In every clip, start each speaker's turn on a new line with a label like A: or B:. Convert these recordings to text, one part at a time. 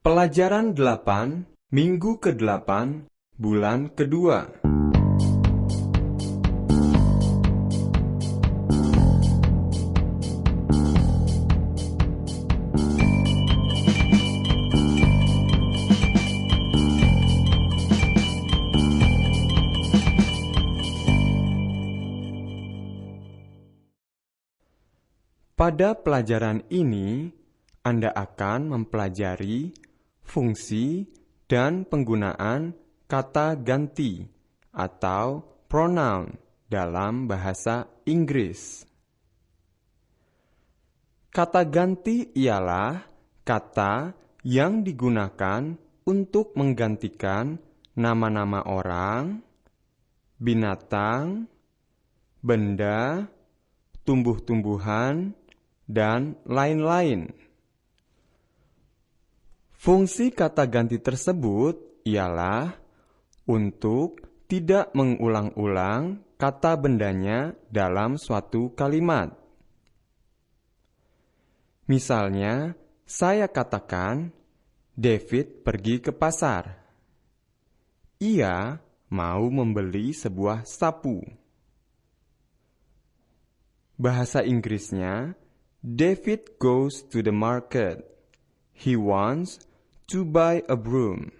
A: Pelajaran 8, Minggu ke-8, bulan kedua. Pada pelajaran ini, Anda akan mempelajari fungsi dan penggunaan kata ganti atau pronoun dalam bahasa Inggris. Kata ganti ialah kata yang digunakan untuk menggantikan nama-nama orang, binatang, benda, tumbuh-tumbuhan, dan lain-lain. Fungsi kata ganti tersebut ialah untuk tidak mengulang-ulang kata bendanya dalam suatu kalimat. Misalnya, saya katakan, David pergi ke pasar. Ia mau membeli sebuah sapu. Bahasa Inggrisnya, David goes to the market. He wants to buy a broom.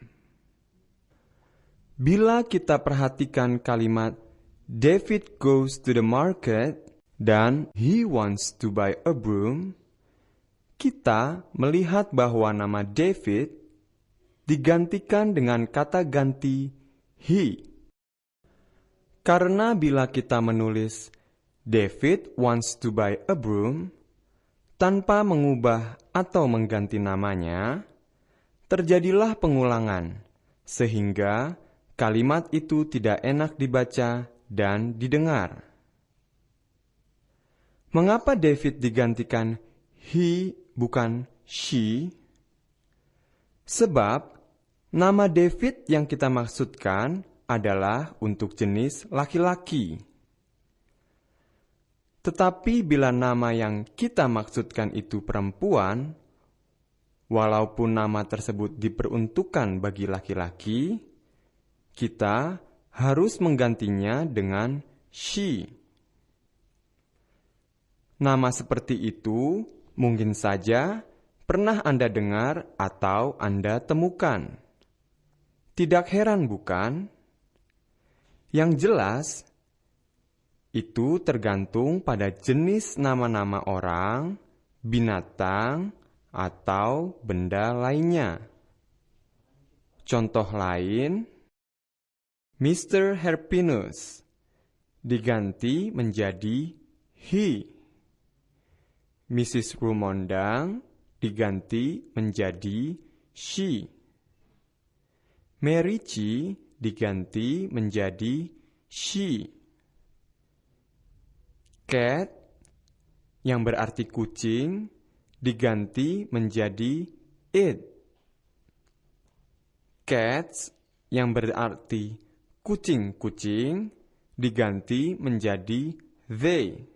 A: Bila kita perhatikan kalimat David goes to the market dan he wants to buy a broom, kita melihat bahwa nama David digantikan dengan kata ganti he. Karena bila kita menulis David wants to buy a broom tanpa mengubah atau mengganti namanya, terjadilah pengulangan, sehingga kalimat itu tidak enak dibaca dan didengar. Mengapa David digantikan he bukan she? Sebab nama David yang kita maksudkan adalah untuk jenis laki-laki. Tetapi bila nama yang kita maksudkan itu perempuan, walaupun nama tersebut diperuntukkan bagi laki-laki, kita harus menggantinya dengan she. Nama seperti itu mungkin saja pernah Anda dengar atau Anda temukan. Tidak heran bukan? Yang jelas, itu tergantung pada jenis nama-nama orang, binatang, atau benda lainnya. Contoh lain, Mr. Herpinus diganti menjadi he. Mrs. Rumondang diganti menjadi she. Merici diganti menjadi she. Cat, yang berarti kucing, diganti menjadi it. Cats, yang berarti kucing-kucing, diganti menjadi they.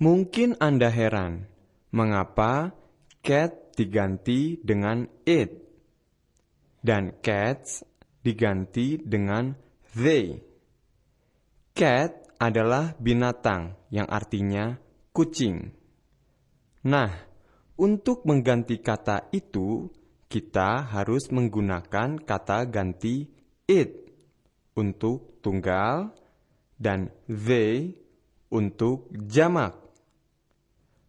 A: Mungkin Anda heran, mengapa cat diganti dengan it, dan cats diganti dengan they. Cat adalah binatang yang artinya kucing. Nah, untuk mengganti kata itu, kita harus menggunakan kata ganti it untuk tunggal dan they untuk jamak.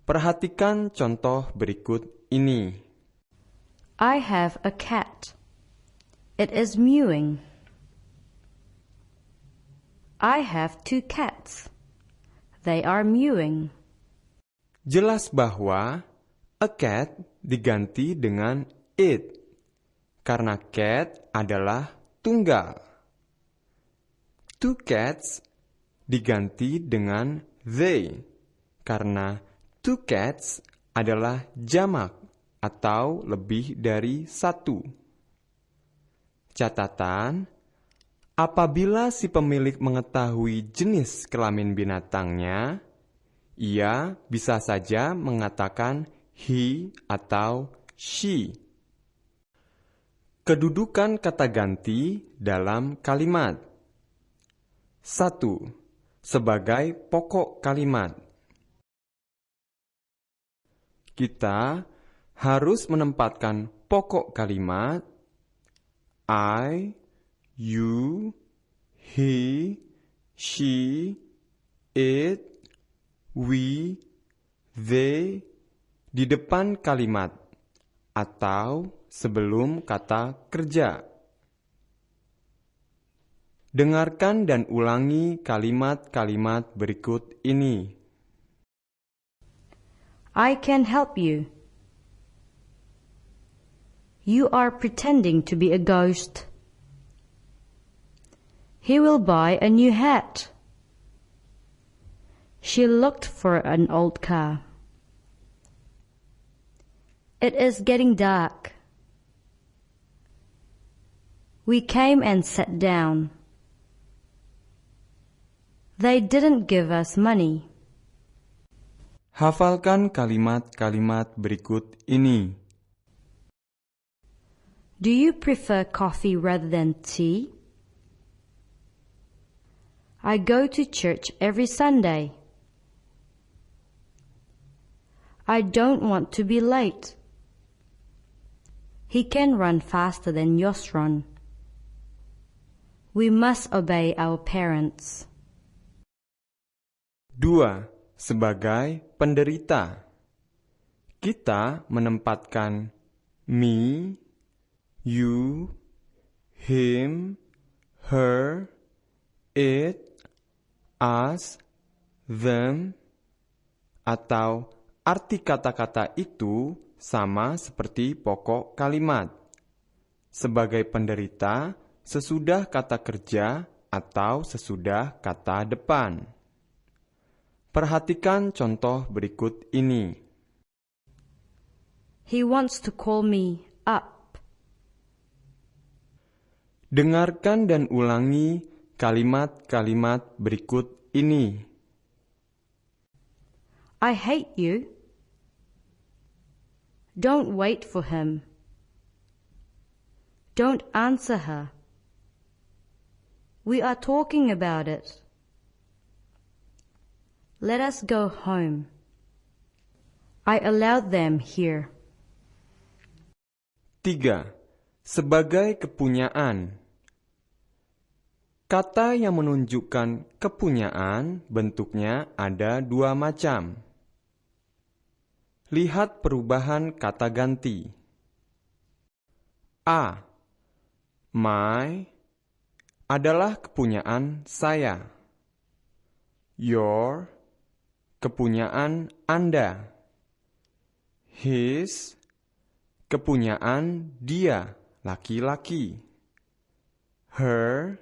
A: Perhatikan contoh berikut ini.
B: I have a cat. It is mewing. I have 2 cats. They are mewing.
A: Jelas bahwa a cat diganti dengan it, karena cat adalah tunggal. 2 cats diganti dengan they, karena 2 cats adalah jamak atau lebih dari 1. Catatan, apabila si pemilik mengetahui jenis kelamin binatangnya, ia bisa saja mengatakan he atau she Kedudukan kata ganti dalam kalimat. 1. Sebagai pokok kalimat. Kita harus menempatkan pokok kalimat I, you, he, she, it, we, they di depan kalimat atau sebelum kata kerja. Dengarkan dan ulangi kalimat-kalimat berikut ini.
B: I can help you. You are pretending to be a ghost. He will buy a new hat. She looked for an old car. It is getting dark. We came and sat down. They didn't give us money.
A: Hafalkan kalimat-kalimat berikut ini.
B: Do you prefer coffee rather than tea? I go to church every Sunday. I don't want to be late. He can run faster than Yosron. We must obey our parents.
A: 2. Sebagai penderita. Kita menempatkan me, you, him, her, it, us, them, atau arti kata-kata itu sama seperti pokok kalimat. Sebagai penderita, sesudah kata kerja atau sesudah kata depan. Perhatikan contoh berikut ini.
B: He wants to call me up.
A: Dengarkan dan ulangi kalimat-kalimat berikut ini.
B: I hate you. Don't wait for him. Don't answer her. We are talking about it. Let us go home. I allowed them here.
A: 3. Sebagai kepunyaan. Kata yang menunjukkan kepunyaan bentuknya ada 2 macam. Lihat perubahan kata ganti. A. My adalah kepunyaan saya. Your, kepunyaan Anda. His, kepunyaan dia, laki-laki. Her,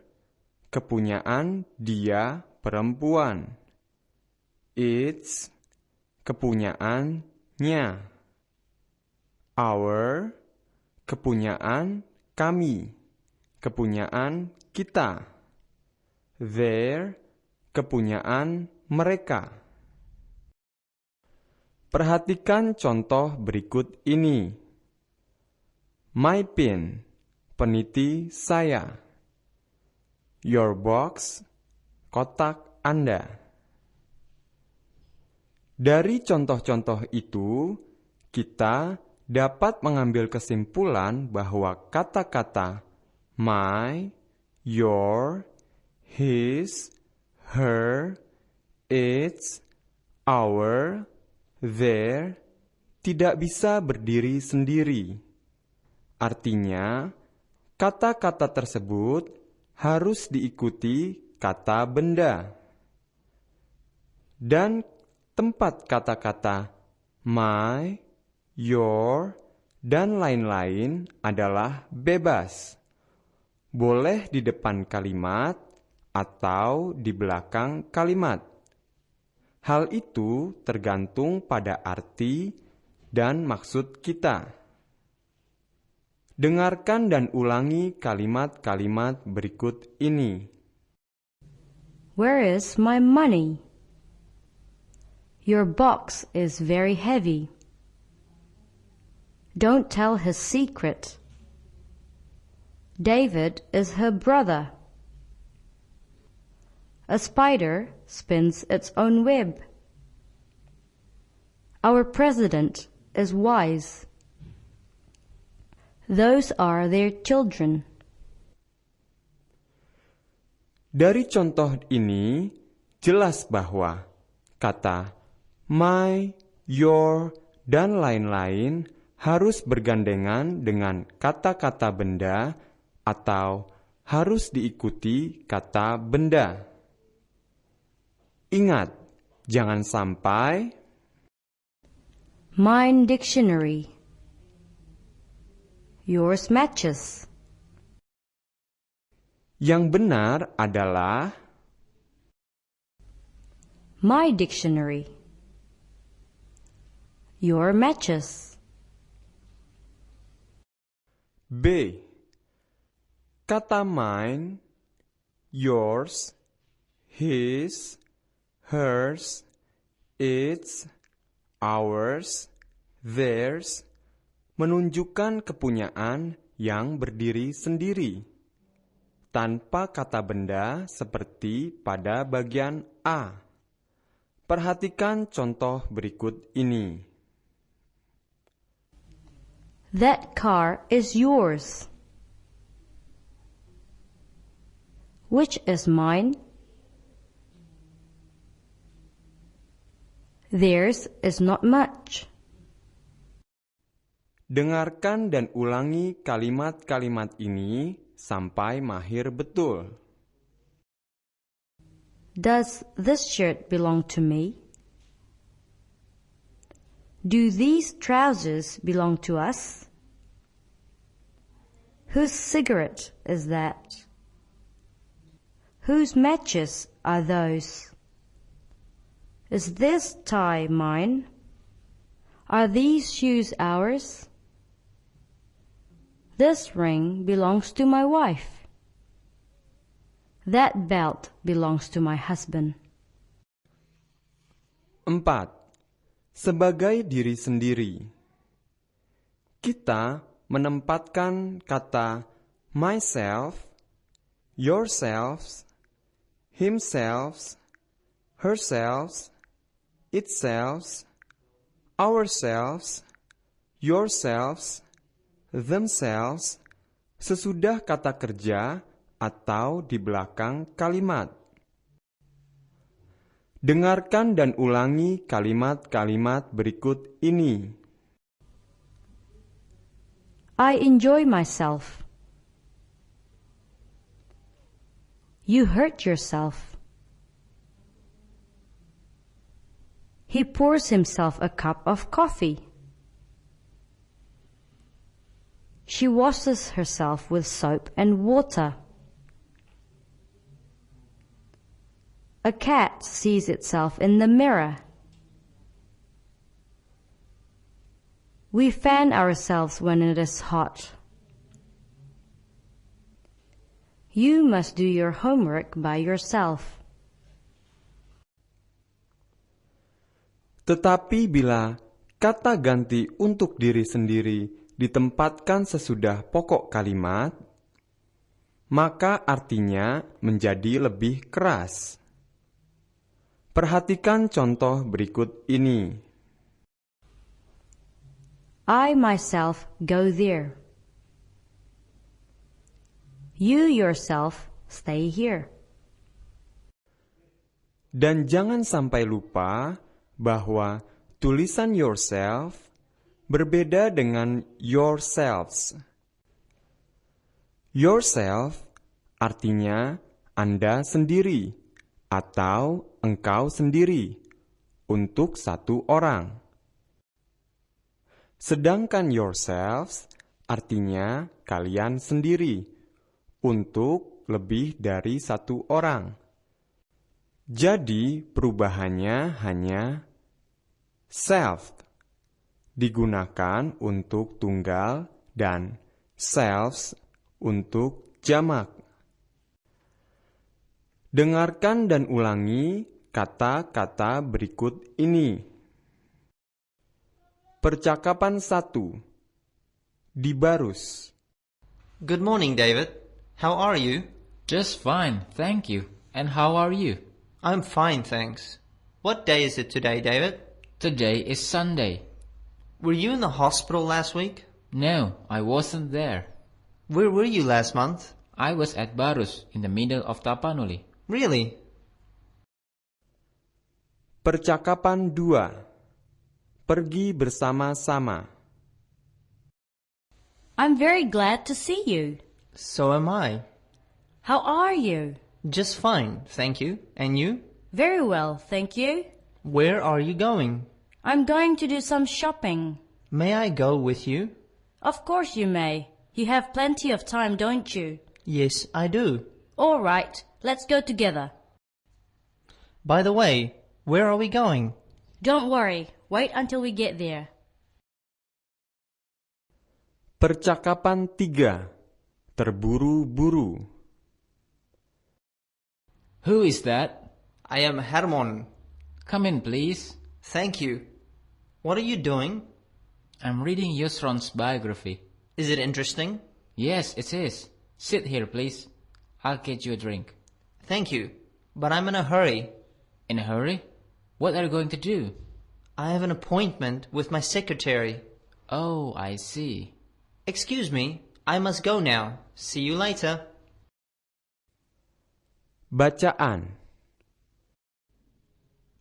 A: kepunyaan dia, perempuan. Its, kepunyaannya. Our, kepunyaan kami, kepunyaan kita. Their, kepunyaan mereka. Perhatikan contoh berikut ini. My pen, peniti saya. Your box, kotak Anda. Dari contoh-contoh itu, kita dapat mengambil kesimpulan bahwa kata-kata my, your, his, her, its, our, their tidak bisa berdiri sendiri. Artinya, kata-kata tersebut harus diikuti kata benda. Dan tempat kata-kata my, your, dan lain-lain adalah bebas. Boleh di depan kalimat atau di belakang kalimat. Hal itu tergantung pada arti dan maksud kita. Dengarkan dan ulangi kalimat-kalimat berikut ini.
B: Where is my money? Your box is very heavy. Don't tell his secret. David is her brother. A spider spins its own web. Our president is wise. Those are their children.
A: Dari contoh ini, jelas bahwa kata my, your, dan lain-lain harus bergandengan dengan kata-kata benda atau harus diikuti kata benda. Ingat, jangan sampai
B: Mine dictionary. Yours matches.
A: Yang benar adalah
B: My dictionary. Your matches.
A: B. Kata mine, yours, his, hers, its, ours, theirs menunjukkan kepunyaan yang berdiri sendiri, tanpa kata benda seperti pada bagian A. Perhatikan contoh berikut ini.
B: That car is yours. Which is mine? Theirs is not much.
A: Dengarkan dan ulangi kalimat-kalimat ini sampai mahir betul.
B: Does this shirt belong to me? Do these trousers belong to us? Whose cigarette is that? Whose matches are those? Is this tie mine? Are these shoes ours? This ring belongs to my wife. That belt belongs to my husband.
A: 4. Sebagai diri sendiri. Kita menempatkan kata myself, yourselves, himself, herself, itself, ourselves, yourselves, themselves sesudah kata kerja atau di belakang kalimat. Dengarkan dan ulangi kalimat-kalimat berikut ini.
B: I enjoy myself. You hurt yourself. He pours himself a cup of coffee. She washes herself with soap and water. A cat sees itself in the mirror. We fan ourselves when it is hot. You must do your homework by yourself.
A: Tetapi bila kata ganti untuk diri sendiri ditempatkan sesudah pokok kalimat, maka artinya menjadi lebih keras. Perhatikan contoh berikut ini.
B: I myself go there. You yourself stay here.
A: Dan jangan sampai lupa bahwa tulisan yourself berbeda dengan yourselves. Yourself artinya Anda sendiri atau engkau sendiri untuk satu orang. Sedangkan yourselves artinya kalian sendiri untuk lebih dari satu orang. Jadi perubahannya hanya self digunakan untuk tunggal dan selves untuk jamak. Dengarkan dan ulangi kata-kata berikut ini. Percakapan 1. Dibarus.
C: Good morning, David. How are you?
D: Just fine, thank you. And how are you?
C: I'm fine, thanks. What day is it today, David?
D: Today is Sunday.
C: Were you in the hospital last week?
D: No, I wasn't there.
C: Where were you last month?
D: I was at Barus in the middle of Tapanuli.
C: Really?
A: Percakapan 2. Pergi bersama-sama.
B: I'm very glad to see you.
C: So am I.
B: How are you?
C: Just fine, thank you. And you?
B: Very well, thank you.
C: Where are you going?
B: I'm going to do some shopping.
C: May I go with you?
B: Of course you may. You have plenty of time, don't you?
C: Yes, I do.
B: All right, let's go together.
C: By the way, where are we going?
B: Don't worry, wait until we get there.
A: Percakapan 3. Terburu-buru.
D: Who is that?
C: I am Hermon.
D: Come in, please.
C: Thank you. What are you doing?
D: I'm reading Yosron's biography.
C: Is it interesting?
D: Yes, it is. Sit here, please. I'll get you a drink.
C: Thank you, but I'm in a hurry.
D: In a hurry? What are you going to do?
C: I have an appointment with my secretary.
D: Oh, I see.
C: Excuse me, I must go now. See you later.
A: Bacaan.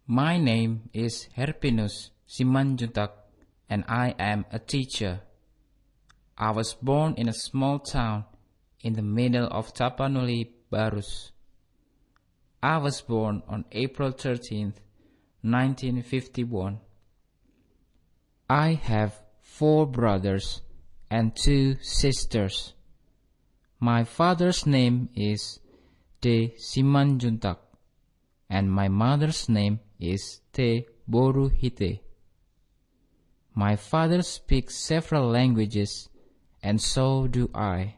D: My name is Herpinus Simanjuntak, and I am a teacher. I was born in a small town in the middle of Tapanuli, Barus. I was born on April 13th, 1951. I have 4 brothers and 2 sisters. My father's name is De Simanjuntak, and my mother's name is Te Boruhite. My father speaks several languages, and so do I.